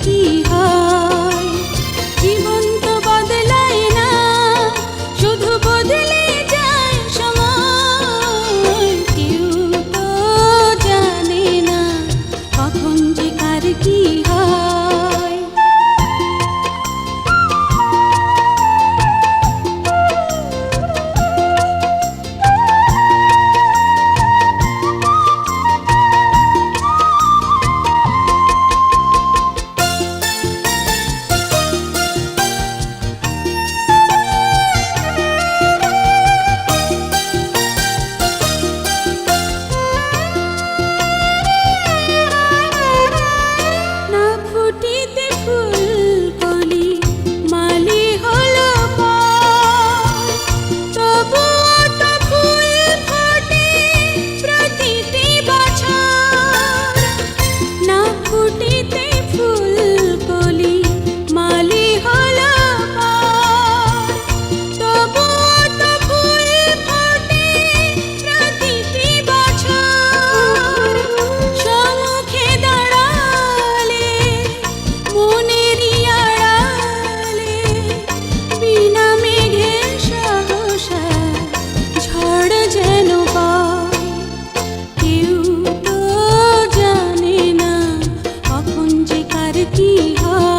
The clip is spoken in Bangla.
কি হয়। জীবন তো বদলায় না, শুধু বদলে যায় সময়। কেউ তো জানে না কখন যে কার কি হয়। না ফুটিতে ফুলকলি মালি হলো পর, তবুও তো ফুল ফোটে প্রতিটি বছর। না ফুটিতে ফুলকলি মালি হলো পর, তবুও তো ফুল ফোটে প্রতিটি বছর। সম্মুখে দাঁড়ালে মনেরই আড়ালে বিনা মেঘে সহসা ঝড় যেন বয়। কেউ তো জানে না কখন যে কার কি হয়।